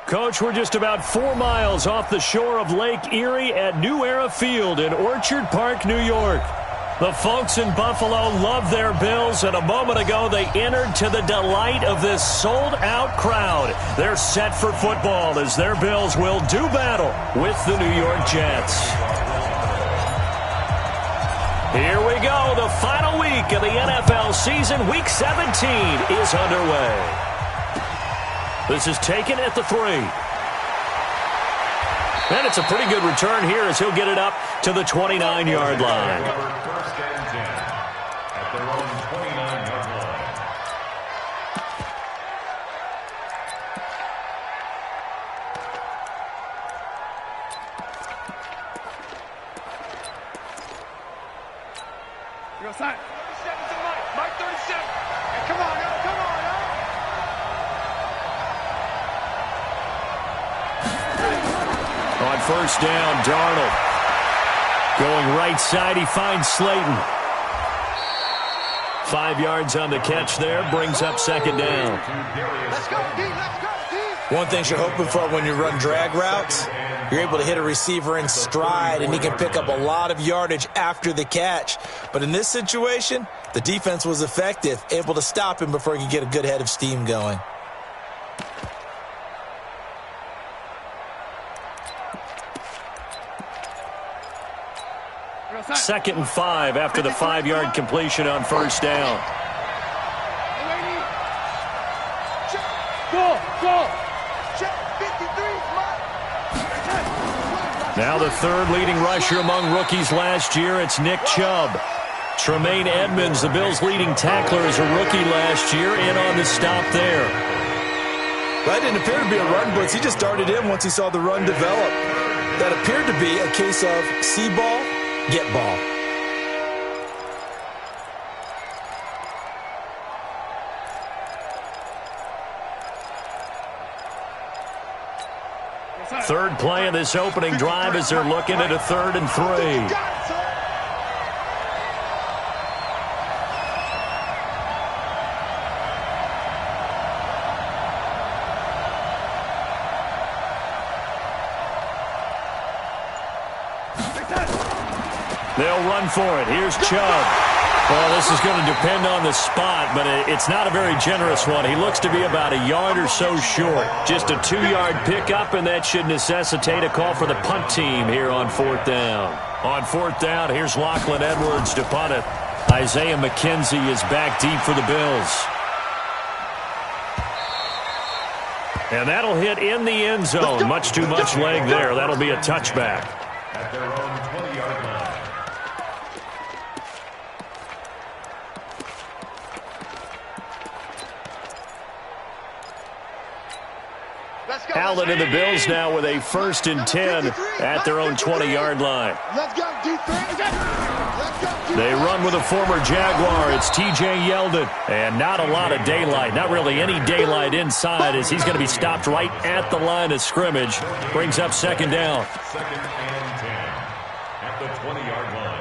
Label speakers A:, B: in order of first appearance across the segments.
A: Coach, we're just about 4 miles off the shore of Lake Erie at New Era Field in Orchard Park, New York. The folks in Buffalo love their Bills, and a moment ago they entered to the delight of this sold-out crowd. They're set for football as their Bills will do battle with the New York Jets. Here we go. The final week of the NFL season. Week 17 is underway. This is taken at the 3. And it's a pretty good return here as he'll get it up to the 29-yard line.
B: First and 10 at their own 29-yard line.
C: Go side. 37 to Mike. Mike 37. Hey, come on, come on,
A: On first down, Darnold. Going right side, he finds Slayton. 5 yards on the catch there, brings up second down.
C: Let's go, D, let's go, D.
D: One thing you're hoping for when you run drag routes, you're able to hit a receiver in stride, and he can pick up a lot of yardage after the catch. But in this situation, the defense was effective, able to stop him before he could get a good head of steam going.
A: Second and 5 after the 5-yard completion on first down. Now the third leading rusher among rookies last year, it's Nick Chubb. Tremaine Edmonds, the Bills' leading tackler, as a rookie last year, in on the stop there.
D: That didn't appear to be a run blitz. He just darted in once he saw the run develop. That appeared to be a case of see ball, get ball.
A: Third play of this opening drive as they're looking at a 3rd and 3. They'll run for it. Here's Chubb. Well, this is going to depend on the spot, but it's not a very generous one. He looks to be about a yard or so short. Just a 2-yard pickup, and that should necessitate a call for the punt team here on 4th down. On 4th down, here's Lachlan Edwards to punt it. Isaiah McKenzie is back deep for the Bills. And that'll hit in the end zone. Much too much leg there. That'll be a touchback.
B: At their own 20-yard line.
A: Allen and the Bills now with a 1st and 10 at their own 20-yard line.
C: Let's go, defense. Let's go,
A: They run with a former Jaguar. It's T.J. Yeldon. And not a lot of daylight. Not really any daylight inside as he's going to be stopped right at the line of scrimmage. Brings up second down.
B: 2nd and 10 at the 20-yard line.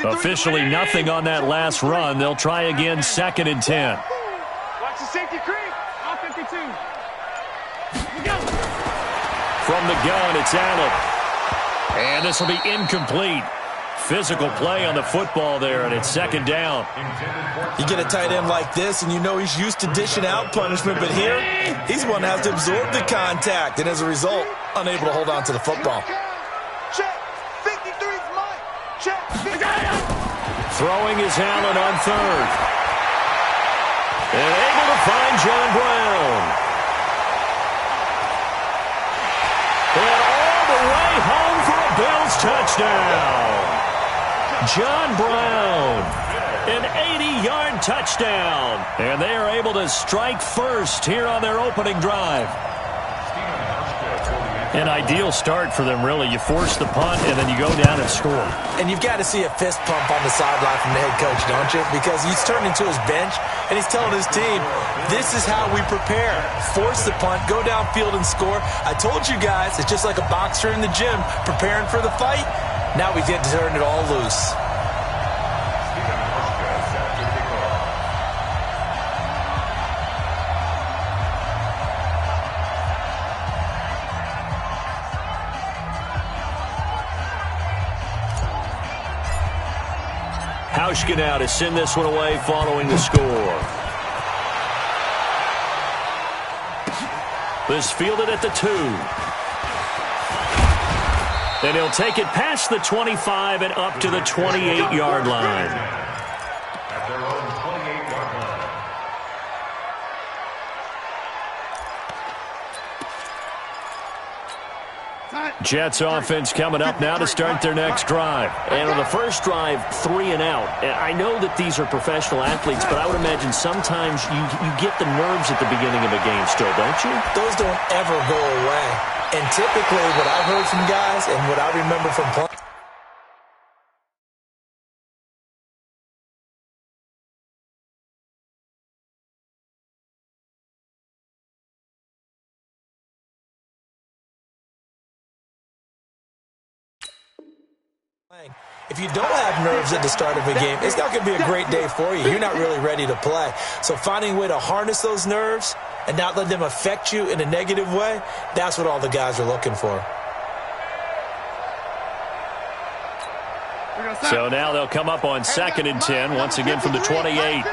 A: Officially nothing on that last run. They'll try again 2nd and 10.
C: Watch the safety creep. All 52.
A: From the gun, it's Allen. And this will be incomplete. Physical play on the football there, and it's 2nd down.
D: You get a tight end like this, and you know he's used to dishing out punishment, but here, he's one that has to absorb the contact, and as a result, unable to hold on to the football.
C: Check. 53's Mike. Check.
A: Throwing is Allen on 3rd. And able to find John Brown. And all the way home for a Bills touchdown. John Brown, an 80-yard touchdown. And they are able to strike first here on their opening drive.
B: Stephen Hauschka for the
A: An ideal start for them, really. You force the punt, and then you go down and score.
D: And you've got to see a fist pump on the sideline from the head coach, don't you? Because he's turning to his bench, and he's telling his team, this is how we prepare. Force the punt, go downfield and score. I told you guys, it's just like a boxer in the gym preparing for the fight. Now we get to turn it all loose.
A: Hauschka now to send this one away following the score. This fielded at the 2. And he'll take it past the 25 and up to the 28-yard line.
B: At their own 28-yard line.
A: Jets offense coming up now to start their next drive.
E: And on the first drive, 3 and out. I know that these are professional athletes, but I would imagine sometimes you get the nerves at the beginning of a game still, don't you?
D: Those don't ever go away. And typically what I've heard from guys and what I remember from playing, if you don't have nerves at the start of a game, it's not going to be a great day for you. You're not really ready to play. So finding a way to harness those nerves and not let them affect you in a negative way, that's what all the guys are looking for.
A: So now they'll come up on 2nd and 10, once again from the 28.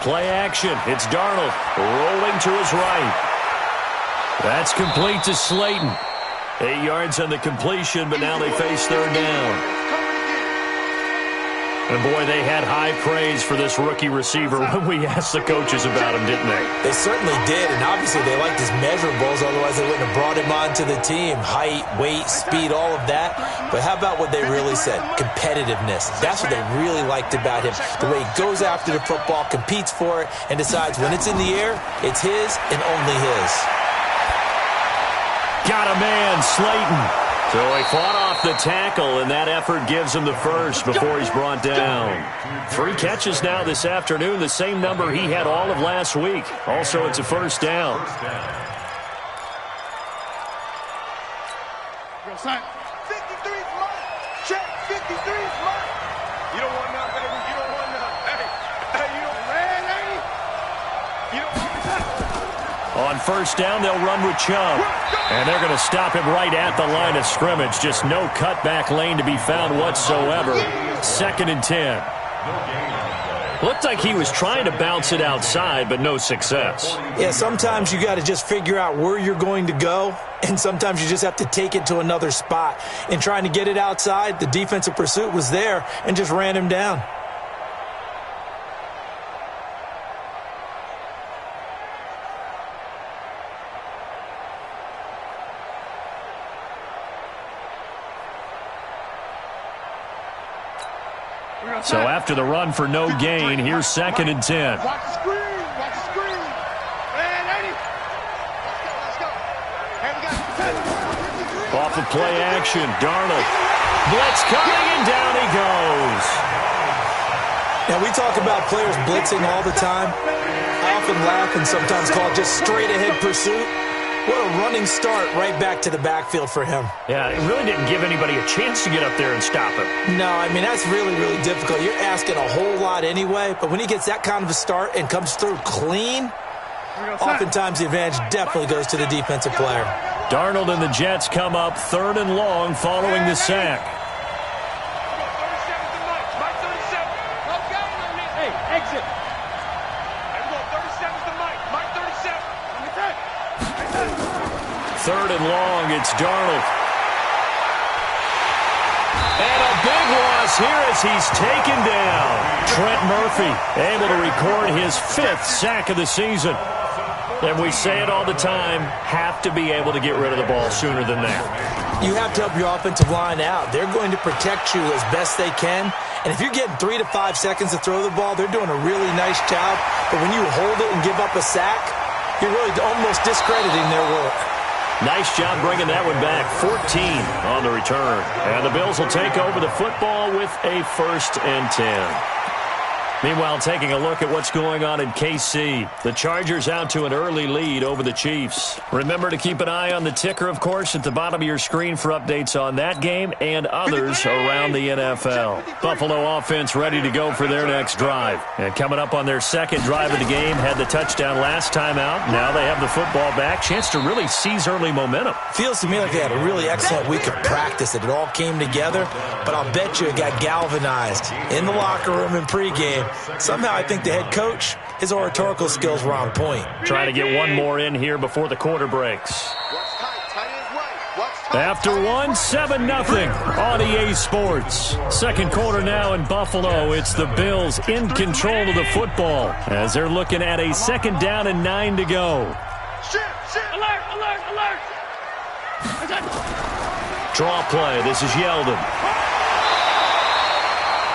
A: Play action. It's Darnold rolling to his right. That's complete to Slayton. 8 yards on the completion, but now they face 3rd down. And, boy, they had high praise for this rookie receiver when we asked the coaches about him, didn't they?
D: They certainly did, and obviously they liked his measurables, otherwise they wouldn't have brought him onto the team. Height, weight, speed, all of that. But how about what they really said? Competitiveness. That's what they really liked about him. The way he goes after the football, competes for it, and decides when it's in the air, it's his and only his.
A: Got a man, Slayton. So he fought off the tackle, and that effort gives him the first before he's brought down. 3 catches now this afternoon, the same number he had all of last week. Also, it's a first down.
C: 53 is mine. Check, 53 is mine. You don't want none, baby. You don't want none. Hey, you don't red, lady. You don't want none.
A: On first down, they'll run with Chubb. And they're going to stop him right at the line of scrimmage. Just no cutback lane to be found whatsoever. 2nd and 10. Looked like he was trying to bounce it outside, but no success.
D: Yeah, sometimes you got to just figure out where you're going to go, and sometimes you just have to take it to another spot. In trying to get it outside, the defensive pursuit was there and just ran him down.
A: So after the run for no gain, here's 2nd and 10.
C: Watch the screen. Watch the screen. Red, lady. Let's go. Hey, we got 53.
A: Off of play action, Darnold. Blitz coming, and down he goes.
D: Now, we talk about players blitzing all the time. I often laugh and sometimes call it just straight-ahead pursuit. What a running start right back to the backfield for him.
A: Yeah, it really didn't give anybody a chance to get up there and stop him.
D: No, I mean, that's really, really difficult. You're asking a whole lot anyway, but when he gets that kind of a start and comes through clean, oftentimes the advantage definitely goes to the defensive player.
A: Darnold and the Jets come up 3rd and long following the sack.
C: 37 to Mike. Mike 37. Hey, exit. Hey, we go 37 to Mike. Mike 37. On the 10.
A: 3rd and long, it's Darnold. And a big loss here as he's taken down. Trent Murphy able to record his 5th sack of the season. And we say it all the time, have to be able to get rid of the ball sooner than that.
D: You have to help your offensive line out. They're going to protect you as best they can. And if you're getting 3 to 5 seconds to throw the ball, they're doing a really nice job. But when you hold it and give up a sack, you're really almost discrediting their work.
A: Nice job bringing that one back. 14 on the return. And the Bills will take over the football with a 1st and 10. Meanwhile, taking a look at what's going on in KC. The Chargers out to an early lead over the Chiefs. Remember to keep an eye on the ticker, of course, at the bottom of your screen for updates on that game and others around the NFL. Buffalo offense ready to go for their next drive. And coming up on their second drive of the game, had the touchdown last time out. Now they have the football back. Chance to really seize early momentum.
D: Feels to me like they had a really excellent week of practice. It all came together, but I'll bet you it got galvanized in the locker room in pregame. Somehow I think the head coach, his oratorical skills were on point.
A: Trying to get one more in here before the quarter breaks. After one, 7-0 on EA Sports. Second quarter now in Buffalo. It's the Bills in control of the football as they're looking at a 2nd down and 9 to go.
C: Alert, alert, alert.
A: Draw play. This is Yeldon.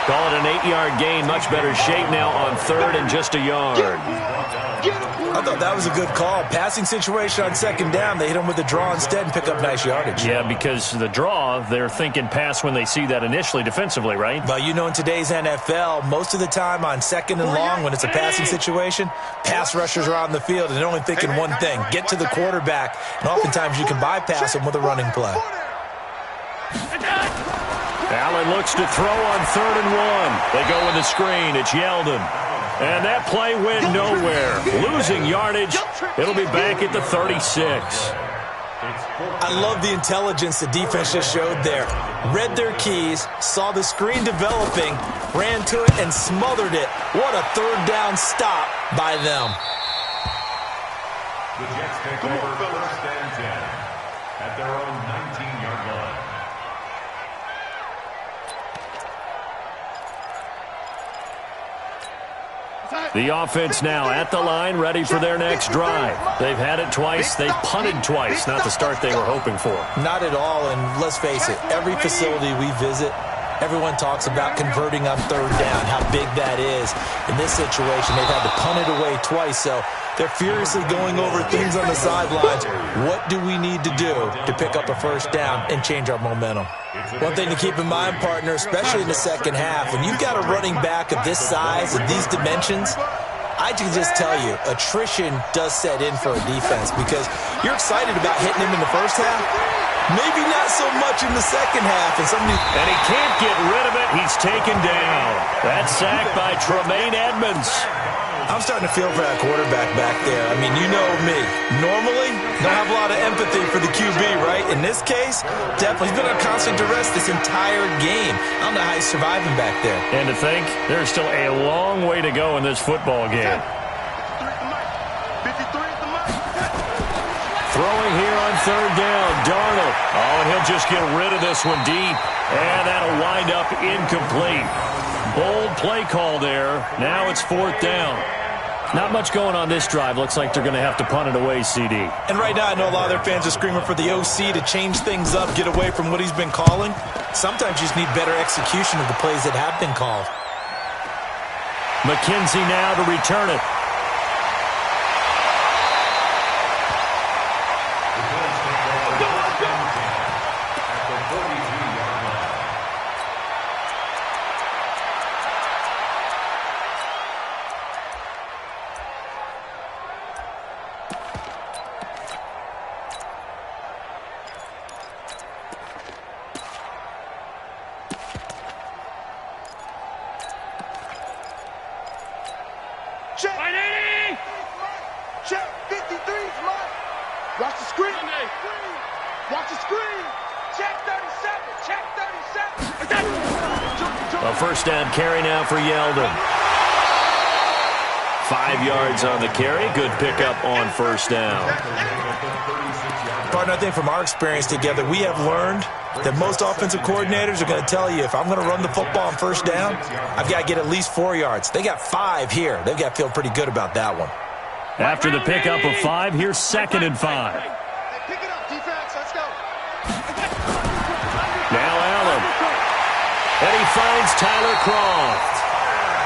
A: Call it an 8-yard gain. Much better shape now on 3rd and just a yard.
D: I thought that was a good call. Passing situation on 2nd down. They hit him with the draw instead and pick up nice yardage.
A: Yeah, because the draw, they're thinking pass when they see that initially defensively, right?
D: But you know, in today's NFL, most of the time on 2nd and long, when it's a passing situation, pass rushers are on the field and they're only thinking one thing, get to the quarterback. And oftentimes you can bypass them with a running play.
A: Allen looks to throw on 3rd and 1. They go with the screen. It's Yeldon. And that play went nowhere. Losing yardage. It'll be back at the 36.
D: I love the intelligence the defense just showed there. Read their keys, saw the screen developing, ran to it, and smothered it. What a 3rd down stop by them.
B: The Jets take over 1st and 10 at their own 19-yard line.
A: The offense now at the line, ready for their next drive. They've had it twice. They've punted twice. Not the start they were hoping for.
D: Not at all, and let's face it, every facility we visit, everyone talks about converting on 3rd down, how big that is. In this situation, they've had to punt it away twice, so they're furiously going over things on the sidelines. What do we need to do to pick up a 1st down and change our momentum? One thing to keep in mind, partner, especially in the second half, when you've got a running back of this size and these dimensions, I can just tell you, attrition does set in for a defense because you're excited about hitting him in the first half. Maybe not so much in the second half.
A: And he can't get rid of it. He's taken down. That's sacked by Tremaine Edmonds.
D: I'm starting to feel for that quarterback back there. I mean, you know me. Normally, don't have a lot of empathy for the QB, right? In this case, definitely. He's been on constant duress this entire game. I don't know how he's surviving back there.
A: And to think, there's still a long way to go in this football game. Throwing here on 3rd down, Darnold. Oh, and he'll just get rid of this one deep. And that'll wind up incomplete. Bold play call there. Now it's 4th down. Not much going on this drive. Looks like they're going to have to punt it away, CD.
D: And right now I know a lot of their fans are screaming for the OC to change things up, get away from what he's been calling. Sometimes you just need better execution of the plays that have been called.
A: McKenzie now to return it.
C: Check. 180. Check. 53's mine. Watch the screen. Watch the screen. Check 37. Check 37.
A: A 1st down carry now for Yeldon. 5 yards on the carry. Good pickup on 1st down.
D: Partner, I think from our experience together, we have learned that most offensive coordinators are going to tell you, if I'm going to run the football on 1st down, I've got to get at least 4 yards. They got 5 here. They've got to feel pretty good about that one.
A: After the pickup of 5, here's 2nd and 5.
C: Hey, pick it up, defense. Let's go.
A: Now Allen. And he finds Tyler Kroft.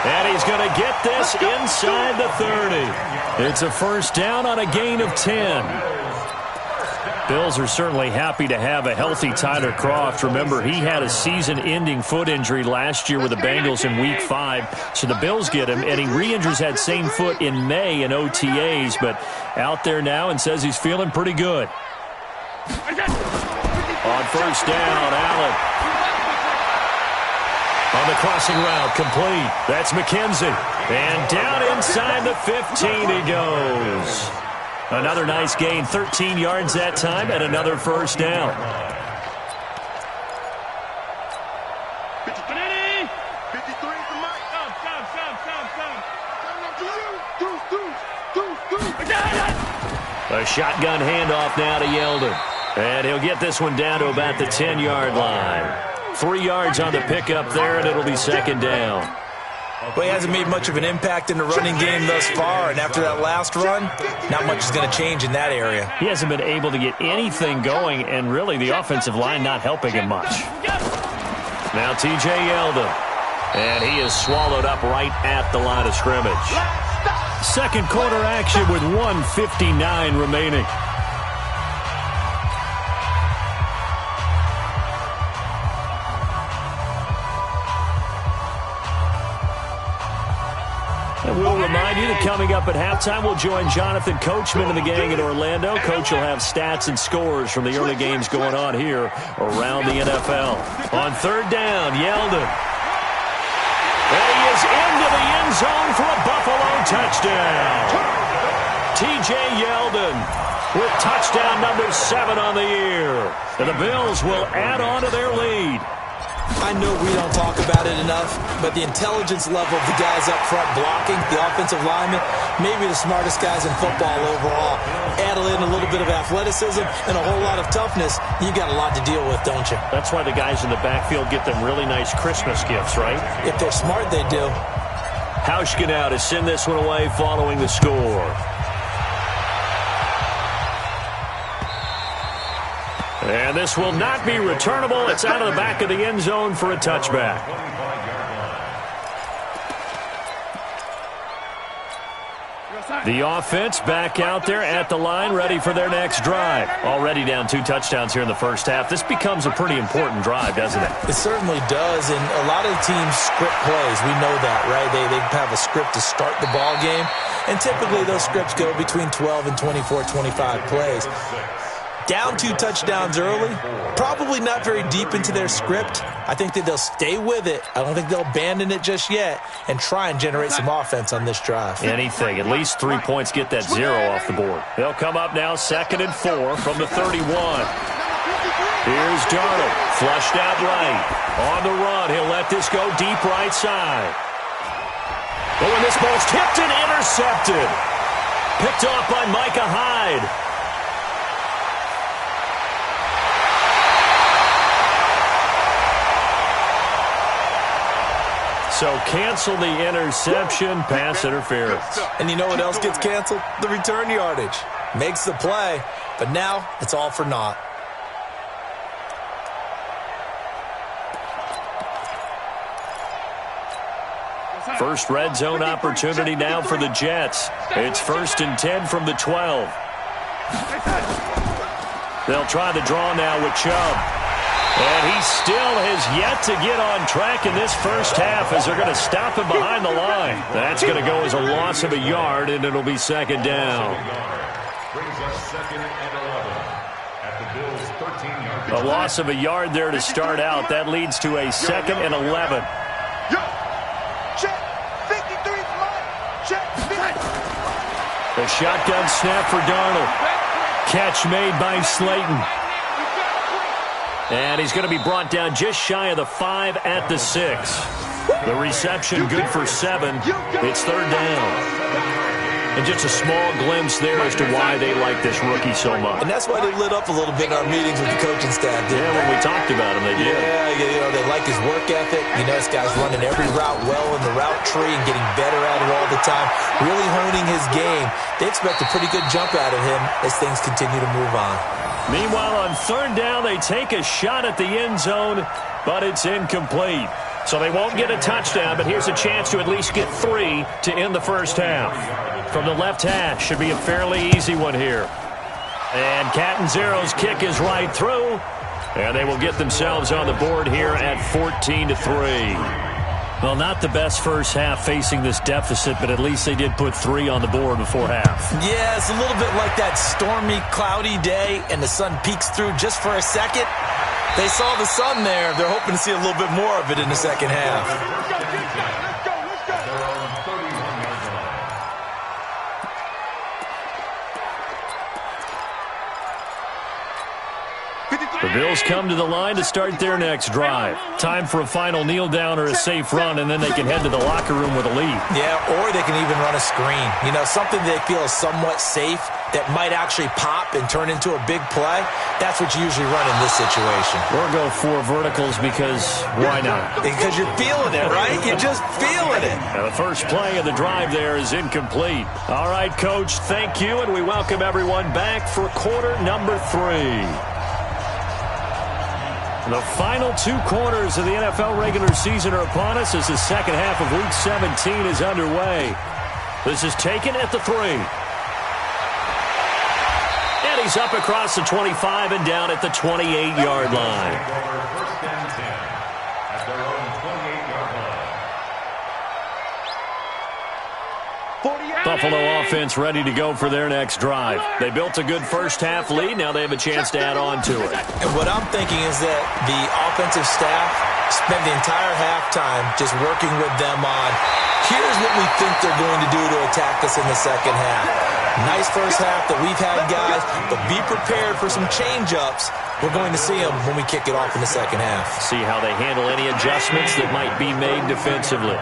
A: And he's going to get this inside the 30. It's a first down on a gain of 10. Bills are certainly happy to have a healthy Tyler Kroft. Remember, he had a season-ending foot injury last year with the Bengals in Week 5. So the Bills get him, and he re-injures that same foot in May in OTAs, but out there now and says he's feeling pretty good. On first down, Allen. On the crossing route, complete. That's McKenzie. And down inside the 15 he goes. Another nice gain, 13 yards that time, and another first down.
C: 53 for Mike.
A: A shotgun handoff now to Yeldon. And he'll get this one down to about the 10-yard line. 3 yards on the pickup there, and it'll be 2nd down.
D: Well, he hasn't made much of an impact in the running game thus far, and after that last run, not much is going to change in that area.
A: He hasn't been able to get anything going, and really the offensive line not helping him much. Now T.J. Yeldon, and he is swallowed up right at the line of scrimmage. Second quarter action with 1:59 remaining. And we'll remind you that coming up at halftime, we'll join Jonathan Coachman and the gang in Orlando. Coach will have stats and scores from the early games going on here around the NFL. On third down, Yeldon. And he is into the end zone for a Buffalo touchdown. T.J. Yeldon with touchdown number 7 on the year. And the Bills will add on to their lead.
D: I know we don't talk about it enough, but the intelligence level of the guys up front blocking, the offensive linemen, maybe the smartest guys in football overall. Add in a little bit of athleticism and a whole lot of toughness, you got a lot to deal with, don't you?
A: That's why the guys in the backfield get them really nice Christmas gifts, right?
D: If they're smart, they do.
A: Hauschka now to send this one away following the score. And this will not be returnable. It's out of the back of the end zone for a touchback. The offense back out there at the line, ready for their next drive. Already down 2 touchdowns here in the first half. This becomes a pretty important drive, doesn't it?
D: It certainly does, and a lot of teams script plays. We know that, right? They have a script to start the ball game, and typically those scripts go between 12 and 24, 25 plays. Down 2 touchdowns early, probably not very deep into their script. I think that they'll stay with it. I don't think they'll abandon it just yet and try and generate some offense on this drive.
A: Anything. At least 3 points get that 0 off the board. They'll come up now 2nd and 4 from the 31. Here's Darnold, flushed out right. On the run, he'll let this go deep right side. Oh, and this ball's tipped and intercepted. Picked off by Micah Hyde. So cancel the interception, pass interference.
D: And you know what else gets canceled? The return yardage. Makes the play, but now it's all for naught.
A: First red zone opportunity now for the Jets. It's 1st and 10 from the 12. They'll try the draw now with Chubb. And he still has yet to get on track in this first half as they're going to stop him behind the line. That's going to go as a loss of a yard, and it'll be 2nd down.
B: Brings us 2nd and 11 at the Bills' 13-yard line.
A: A loss of a yard there to start out. That leads to a 2nd and 11.
C: Check. 53 for Mike. Check. 50.
A: The shotgun snap for Darnold. Catch made by Slayton. And he's going to be brought down just shy of the 5 at the 6. The reception good for 7. It's 3rd down. And just a small glimpse there as to why they like this rookie so much.
D: And that's why they lit up a little bit in our meetings with the coaching staff.
A: Yeah, when we talked about him, they did.
D: Yeah, they like his work ethic. You know, this guy's running every route well in the route tree and getting better at it all the time, really honing his game. They expect a pretty good jump out of him as things continue to move on.
A: Meanwhile, on third down, they take a shot at the end zone, but it's incomplete. So they won't get a touchdown, but here's a chance to at least get 3 to end the first half. From the left hash, should be a fairly easy one here. And Catanzaro's kick is right through, and they will get themselves on the board here at 14-3. Well, not the best first half facing this deficit, but at least they did put 3 on the board before half.
D: Yeah, it's a little bit like that stormy, cloudy day, and the sun peeks through just for a second. They saw the sun there. They're hoping to see a little bit more of it in the second half.
A: The Bills come to the line to start their next drive. Time for a final kneel down or a safe run, and then they can head to the locker room with a lead.
D: Yeah, or they can even run a screen. You know, something they feel is somewhat safe that might actually pop and turn into a big play. That's what you usually run in this situation.
A: Or go 4 verticals because why not?
D: Because you're feeling it, right? You're just feeling it.
A: Now the first play of the drive there is incomplete. All right, Coach, thank you, and we welcome everyone back for quarter number 3. The final 2 quarters of the NFL regular season are upon us as the second half of Week 17 is underway. This is taken at the 3. And he's up across the 25 and down at the 28-yard line.
B: First and 10 at their own 28-yard line.
A: Buffalo offense ready to go for their next drive. They built a good first half lead. Now they have a chance to add on to it.
D: And what I'm thinking is that the offensive staff spent the entire halftime just working with them on, here's what we think they're going to do to attack us in the second half. Nice first half that we've had, guys, but be prepared for some change-ups. We're going to see them when we kick it off in the second half.
A: See how they handle any adjustments that might be made defensively.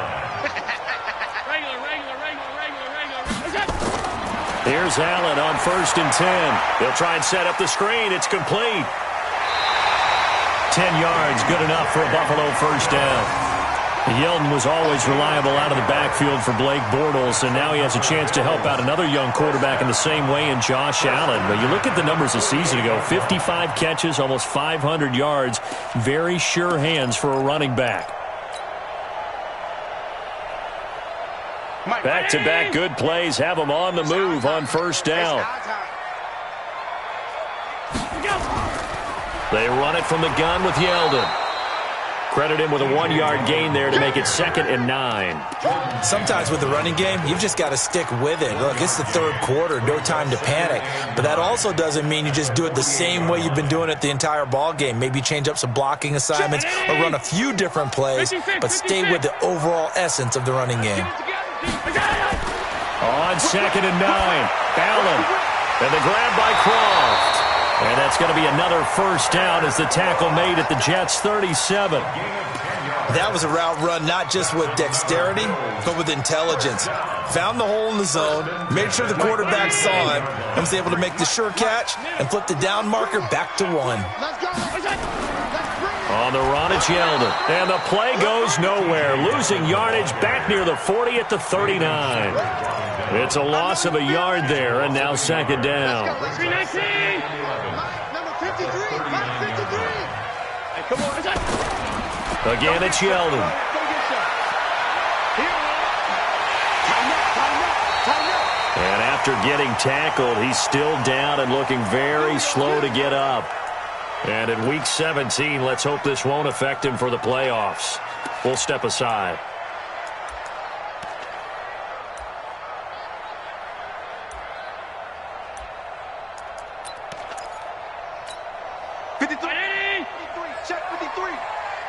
A: Here's Allen on 1st and 10. They'll try and set up the screen. It's complete. 10 yards, good enough for a Buffalo first down. Yeldon was always reliable out of the backfield for Blake Bortles, and now he has a chance to help out another young quarterback in the same way in Josh Allen. But you look at the numbers a season ago, 55 catches, almost 500 yards. Very sure hands for a running back. Back-to-back good plays have them on the move on first down. They run it from the gun with Yeldon. Credit him with a 1-yard gain there to make it 2nd and 9.
D: Sometimes with the running game, you've just got to stick with it. Look, it's the third quarter, no time to panic. But that also doesn't mean you just do it the same way you've been doing it the entire ball game. Maybe change up some blocking assignments or run a few different plays, but stay with the overall essence of the running game.
A: On 2nd and 9, Allen, and the grab by Croft. And that's going to be another first down as the tackle made at the Jets' 37.
D: That was a route run not just with dexterity, but with intelligence. Found the hole in the zone, made sure the quarterback saw it, and was able to make the sure catch and flip the down marker back to 1.
A: On the run, it's Yeldon. And the play goes nowhere. Losing yardage back near the 40 at the 39. It's a loss of a yard there, and now 2nd down. Again, it's Yeldon. And after getting tackled, he's still down and looking very slow to get up. And in Week 17, let's hope this won't affect him for the playoffs. We'll step aside.
C: Check 53.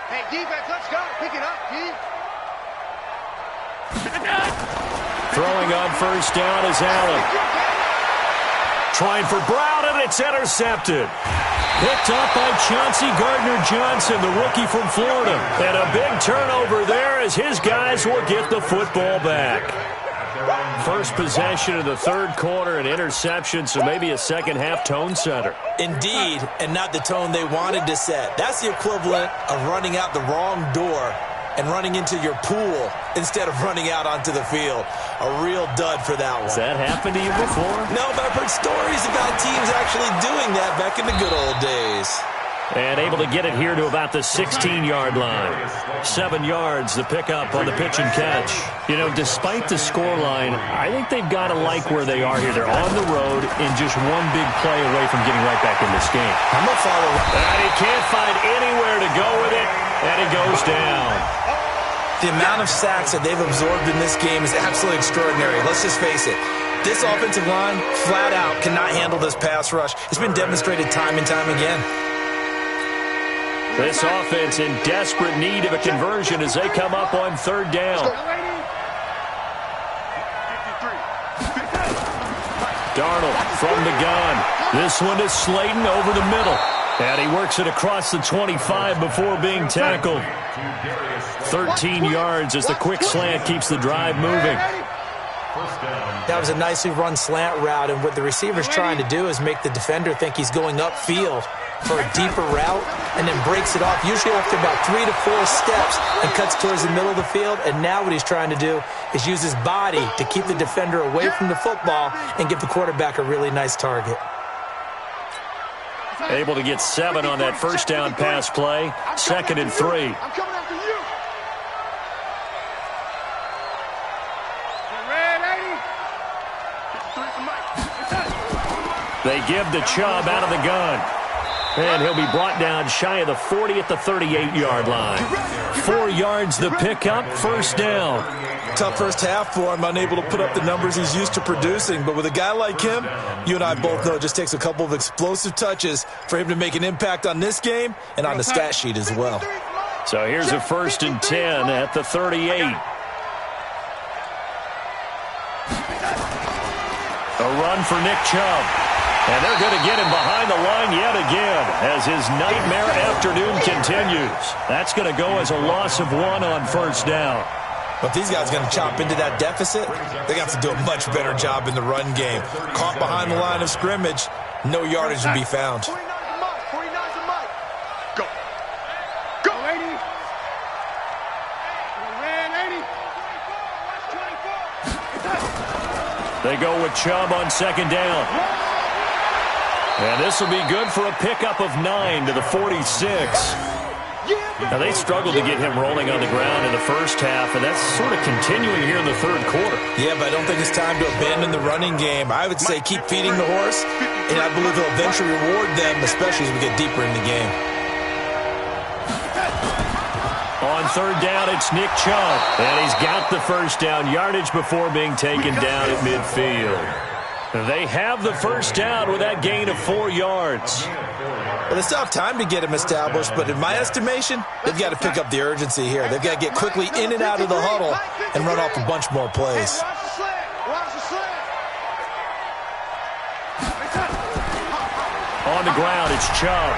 C: Hey, defense, let's go. Pick it up, D.
A: Throwing on first down is Allen. Trying for Brown, and it's intercepted. Picked up by Chauncey Gardner-Johnson, the rookie from Florida. And a big turnover there as his guys will get the football back. First possession of the third quarter, an interception, so maybe a second-half tone setter.
D: Indeed, and not the tone they wanted to set. That's the equivalent of running out the wrong door and running into your pool instead of running out onto the field. A real dud for that one.
A: Has that happened to you before?
D: No, but I've heard stories about teams actually doing that back in the good old days.
A: And able to get it here to about the 16-yard line. 7 yards, the pickup on the pitch and catch. You know, despite the scoreline, I think they've got to like where they are here. They're on the road and just one big play away from getting right back in this game.
D: I'm going to follow.
A: And he can't find anywhere to go with it, and it goes down.
D: The amount of sacks that they've absorbed in this game is absolutely extraordinary. Let's just face it. This offensive line, flat out, cannot handle this pass rush. It's been demonstrated time and time again.
A: This offense in desperate need of a conversion as they come up on third down. Darnold from the gun. This one is Slayton over the middle. And he works it across the 25 before being tackled. 13 yards as the quick slant keeps the drive moving.
D: That was a nicely run slant route, and what the receiver's trying to do is make the defender think he's going upfield for a deeper route and then breaks it off, usually after about 3 to 4 steps, and cuts towards the middle of the field. And now what he's trying to do is use his body to keep the defender away from the football and give the quarterback a really nice target.
A: Able to get 7 on that first down pass play. 2nd and 3.
C: I'm coming after you. Red 80.
A: They give the Chubb out of the gun. And he'll be brought down shy of the 40 at the 38-yard line. 4 yards the pickup, first down.
D: Tough first half for him, unable to put up the numbers he's used to producing. But with a guy like him, you and I both know it just takes a couple of explosive touches for him to make an impact on this game and on the stat sheet as well.
A: So here's a 1st and 10 at the 38. A run for Nick Chubb. And they're going to get him behind the line yet again as his nightmare afternoon continues. That's going to go as a loss of 1 on first down.
D: But these guys are going to chop into that deficit. They got to do a much better job in the run game. Caught behind the line of scrimmage, no yardage to be found.
C: 49's a mic. Go. Go, 80. Red 80.
A: They go with Chubb on 2nd down. And this will be good for a pickup of 9 to the 46. Now, they struggled to get him rolling on the ground in the first half, and that's sort of continuing here in the third quarter.
D: Yeah, but I don't think it's time to abandon the running game. I would say keep feeding the horse, and I believe he'll eventually reward them, especially as we get deeper in the game.
A: On third down, it's Nick Chubb, and he's got the first down yardage before being taken down at midfield. They have the first down with that gain of 4 yards.
D: Well, they still have time to get him established, but in my estimation, they've got to pick up the urgency here. They've got to get quickly in and out of the huddle and run off a bunch more plays.
A: On the ground, it's Chubb.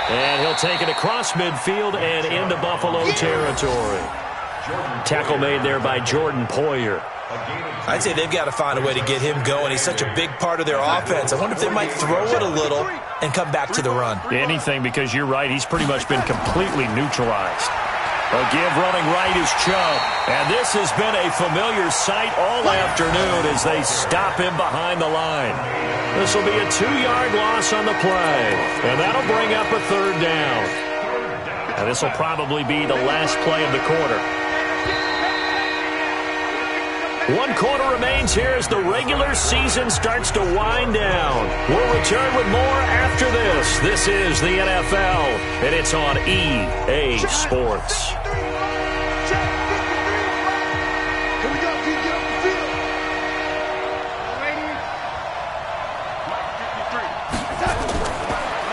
A: And he'll take it across midfield and into Buffalo territory. Tackle made there by Jordan Poyer.
D: I'd say they've got to find a way to get him going. He's such a big part of their offense. I wonder if they might throw it a little and come back to the run.
A: Anything, because you're right, he's pretty much been completely neutralized. A give running right is Chubb. And this has been a familiar sight all afternoon as they stop him behind the line. This will be a 2-yard loss on the play. And that'll bring up a third down. And this will probably be the last play of the quarter. 1 quarter remains here as the regular season starts to wind down. We'll return with more after this. This is the NFL, and it's on EA Sports.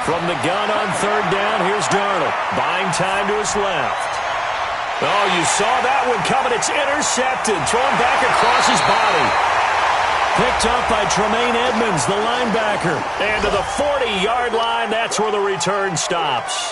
A: From the gun on third down, here's Darnold. Buying time to his left. Oh, you saw that one coming. It's intercepted. Thrown back across his body. Picked up by Tremaine Edmonds, the linebacker. And to the 40-yard line, that's where the return stops.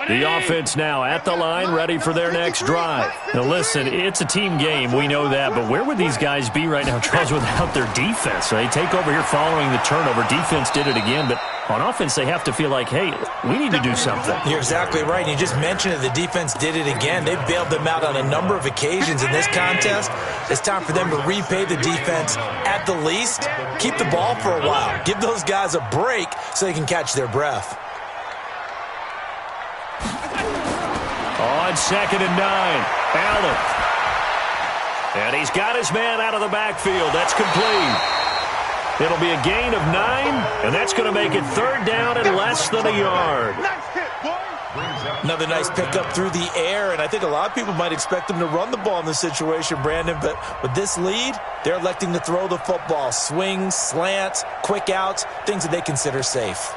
A: The offense now at the line, ready for their next drive. Now listen, it's a team game, we know that, but where would these guys be right now, Charles, without their defense? They take over here following the turnover. Defense did it again, but on offense they have to feel like, hey, we need to do something.
D: You're exactly right. You just mentioned it. The defense did it again. They bailed them out on a number of occasions in this contest. It's time for them to repay the defense at the least. Keep the ball for a while. Give those guys a break so they can catch their breath.
A: On 2nd and 9, Allen. And he's got his man out of the backfield. That's complete. It'll be a gain of 9, and that's going to make it 3rd down and less than a yard.
D: Another nice pickup through the air, and I think a lot of people might expect them to run the ball in this situation, Brandon, but with this lead, they're electing to throw the football. Swings, slants, quick outs, things that they consider safe.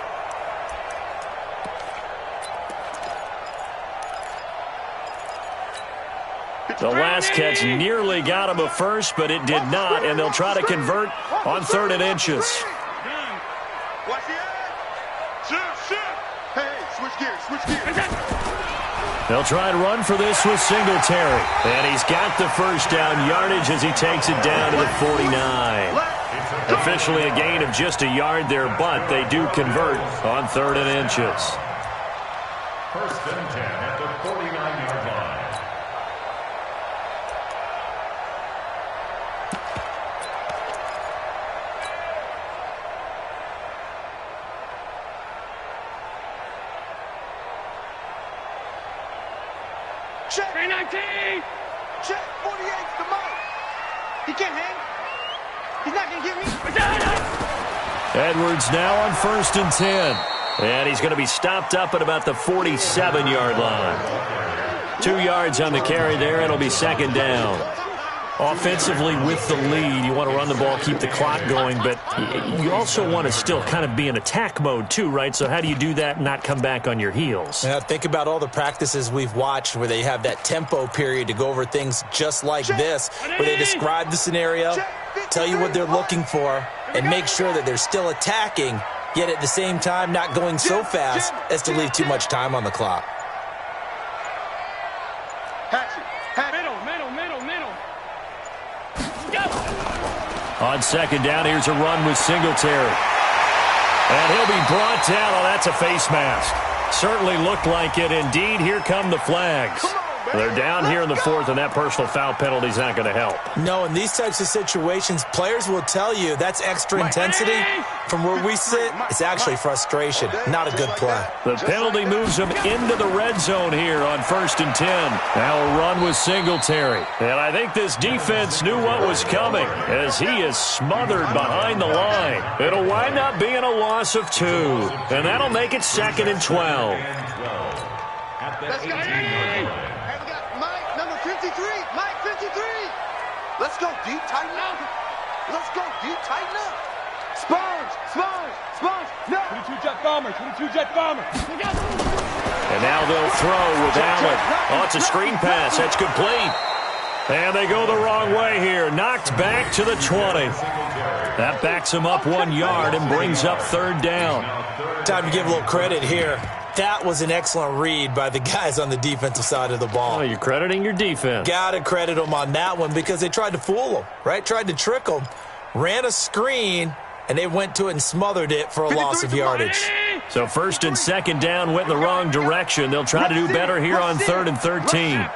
A: The last catch nearly got him a first, but it did not, and they'll try to convert on 3rd and inches.
C: Watch the edge. Hey, switch gears.
A: They'll try and run for this with Singletary. And he's got the first down yardage as he takes it down to the 49. Officially a gain of just a yard there, but they do convert on 3rd and inches.
B: 1st and 10 at the 49-yard line.
C: Check. 319. Check. 48's the mark. He can't hang. He's not going to get me.
A: Edwards now on 1st and 10. And he's going to be stopped up at about the 47-yard line. 2 yards on the carry there. It'll be 2nd down. Offensively with the lead, you want to run the ball, keep the clock going, but you also want to still kind of be in attack mode too, right? So how do you do that and not come back on your heels?
D: Yeah, think about all the practices we've watched where they have that tempo period to go over things just like this, where they describe the scenario, tell you what they're looking for, and make sure that they're still attacking, yet at the same time not going so fast as to leave too much time on the clock.
A: On 2nd down, here's a run with Singletary. And he'll be brought down. Oh, that's a face mask. Certainly looked like it. Indeed, here come the flags. They're down here in the 4th, and that personal foul penalty is not going to help.
D: No, in these types of situations, players will tell you that's extra intensity. From where we sit, it's actually frustration. Not a good play.
A: The penalty moves him into the red zone here on 1st and 10. Now a run with Singletary. And I think this defense knew what was coming as he is smothered behind the line. It'll wind up being a loss of 2. And that'll make it 2nd and 12.
B: At the 18-yard line.
C: Number 53, Mike 53. Let's go deep, tighten up. Let's go deep, tighten up. Sponge, no.
F: 22 jet bomber.
A: And now they'll throw with Allen. Oh, it's a screen pass. That's complete. And they go the wrong way here. Knocked back to the 20. That backs him up 1 yard and brings up 3rd down.
D: Time to give a little credit here. That was an excellent read by the guys on the defensive side of the ball.
A: Oh, you're crediting your defense.
D: Got to credit them on that one because they tried to fool them, right? Tried to trick them. Ran a screen, and they went to it and smothered it for a loss of yardage.
A: So 1st and 2nd down went in the wrong direction. They'll try to do better here on 3rd and 13.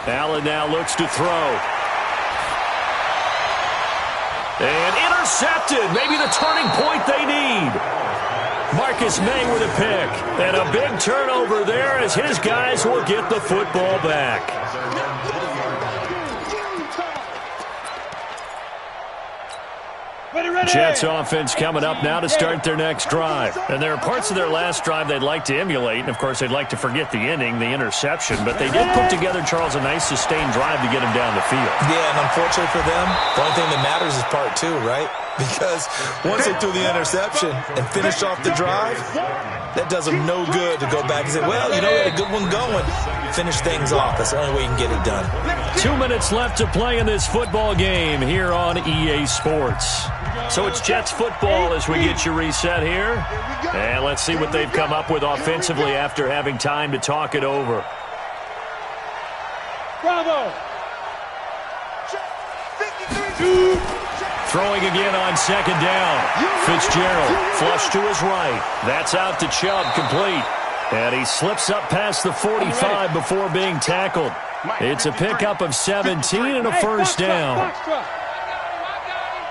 A: Allen now looks to throw. And intercepted. Maybe the turning point they need. Marcus May with a pick. And a big turnover there as his guys will get the football back. Jets offense coming up now to start their next drive. And there are parts of their last drive they'd like to emulate. And, of course, they'd like to forget the inning, the interception. But they did put together, Charles, a nice sustained drive to get him down the field.
D: Yeah, and unfortunately for them, the only thing that matters is part two, right? Because once they threw the interception and finished off the drive, that does them no good to go back and say, well, you know, we had a good one going. Finish things off. That's the only way you can get it done.
A: 2 minutes left to play in this football game here on EA Sports. So it's Jets football as we get you reset here. And let's see what they've come up with offensively after having time to talk it over.
C: Bravo.
A: Throwing again on second down. Fitzgerald flush to his right. That's out to Chubb, complete. And he slips up past the 45 before being tackled. It's a pickup of 17 and a first down.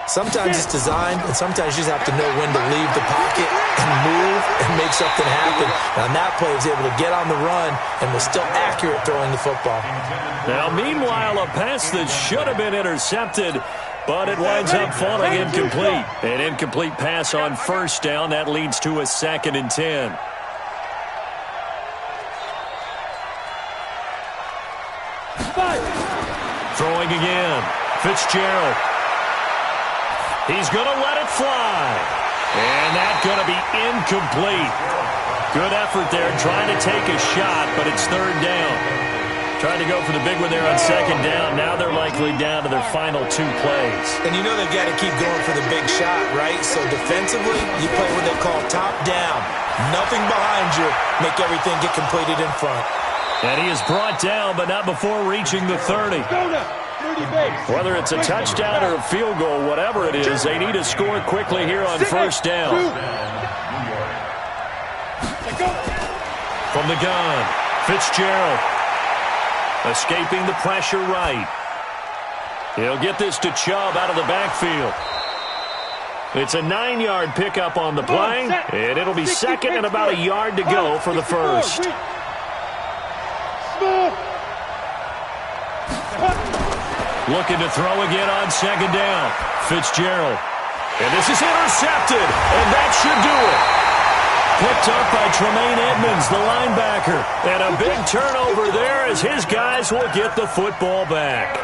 D: Sometimes it's designed, and sometimes you just have to know when to leave the pocket and move and make something happen. And on that play, he was able to get on the run and was still accurate throwing the football.
A: Now, meanwhile, a pass that should have been intercepted, but it winds up falling incomplete. An incomplete pass on first down. That leads to a 2nd and 10. Throwing again. Fitzgerald. He's going to let it fly. And that's going to be incomplete. Good effort there trying to take a shot, but it's third down. Trying to go for the big one there on second down. Now they're likely down to their final 2 plays.
D: And you know they've got to keep going for the big shot, right? So defensively, you play what they call top down. Nothing behind you. Make everything get completed in front.
A: And he is brought down, but not before reaching the 30. Whether it's a touchdown or a field goal, whatever it is, they need to score quickly here on first down. From the gun, Fitzgerald. Escaping the pressure right. He'll get this to Chubb out of the backfield. It's a 9-yard pickup on the play, and it'll be second and about a yard to go for the first. Looking to throw again on second down. Fitzgerald. And this is intercepted, and that should do it. Picked up by Tremaine Edmonds, the linebacker. And a big turnover there as his guys will get the football back.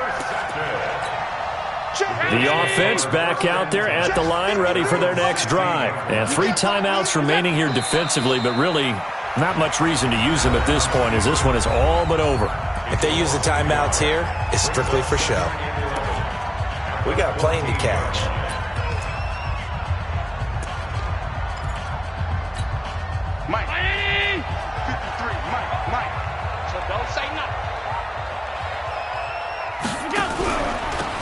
A: The offense back out there at the line, ready for their next drive. And 3 timeouts remaining here defensively, but really not much reason to use them at this point as this one is all but over.
D: If they use the timeouts here, it's strictly for show. We got a plane to catch.
C: Mike. 53, Mike. So don't say nothing.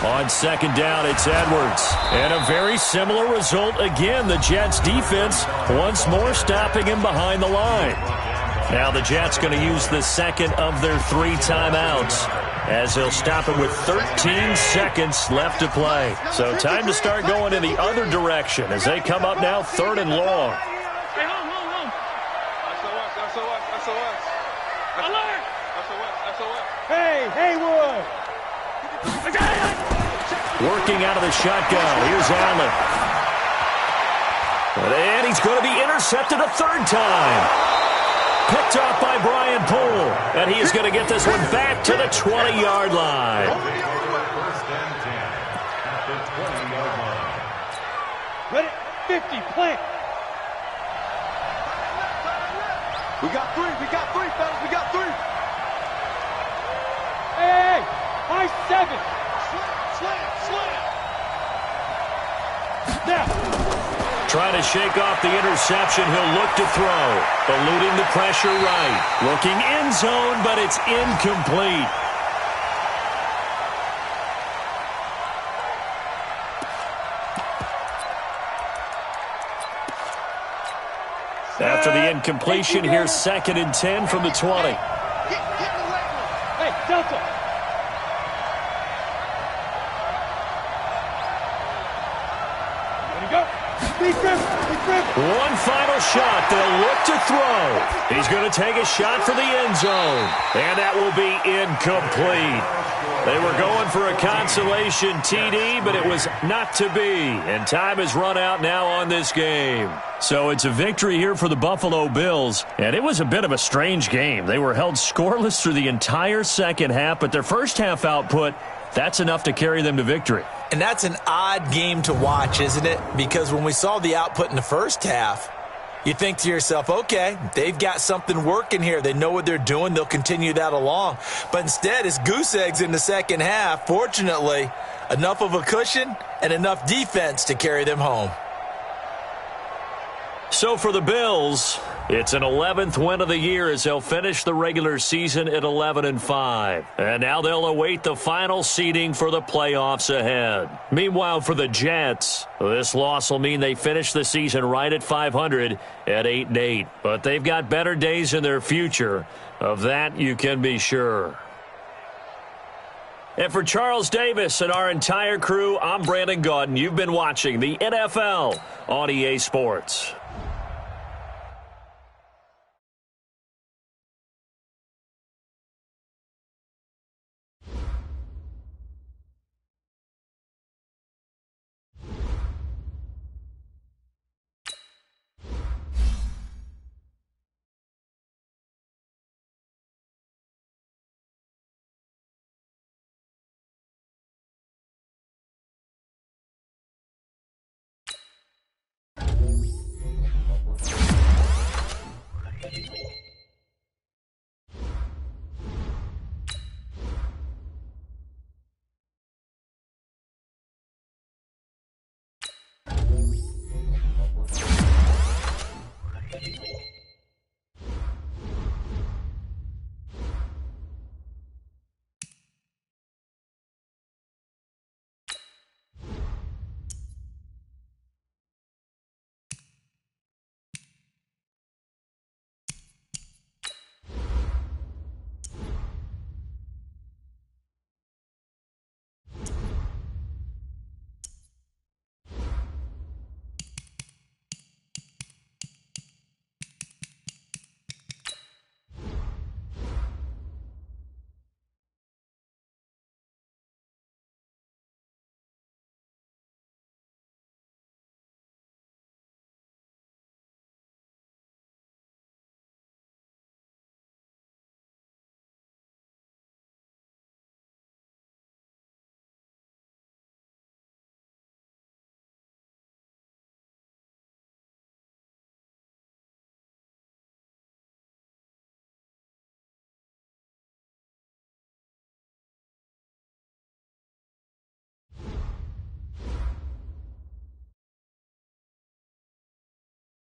A: On second down, it's Edwards. And a very similar result again. The Jets defense once more stopping him behind the line. Now the Jets going to use the second of their 3 timeouts as they'll stop it with 13 seconds left to play. So time to start going in the other direction as they come up now 3rd and long.
C: SOS. Alert! SOS. Hey, Haywood!
A: Working out of the shotgun. Here's Allen. And he's going to be intercepted a 3rd time. Picked off by Brian Poole. And he is going to get this one back to the 20-yard line.
B: First and 10 at the 20-yard line.
C: Ready? 50, plant. We got 3, fellas. We got 3. Hey, high 7. Slam. Now.
A: Trying to shake off the interception. He'll look to throw. Eluding the pressure right. Looking end zone, but it's incomplete. After the incompletion, here's 2nd and 10 from the 20.
C: Hey, Delta. Ready, go.
A: One final shot. They'll look to throw. He's going to take a shot for the end zone. And that will be incomplete. They were going for a consolation TD, but it was not to be. And time has run out now on this game. So it's a victory here for the Buffalo Bills. And it was a bit of a strange game. They were held scoreless through the entire second half, but their first half output, that's enough to carry them to victory.
D: And that's an odd game to watch, isn't it? Because when we saw the output in the first half, you think to yourself, okay, they've got something working here. They know what they're doing. They'll continue that along. But instead, it's goose eggs in the second half. Fortunately, enough of a cushion and enough defense to carry them home.
A: So for the Bills, it's an 11th win of the year as they'll finish the regular season at 11-5. And now they'll await the final seeding for the playoffs ahead. Meanwhile, for the Jets, this loss will mean they finish the season right at 500 at 8-8. But they've got better days in their future. Of that, you can be sure. And for Charles Davis and our entire crew, I'm Brandon Gaudin. You've been watching the NFL on EA Sports.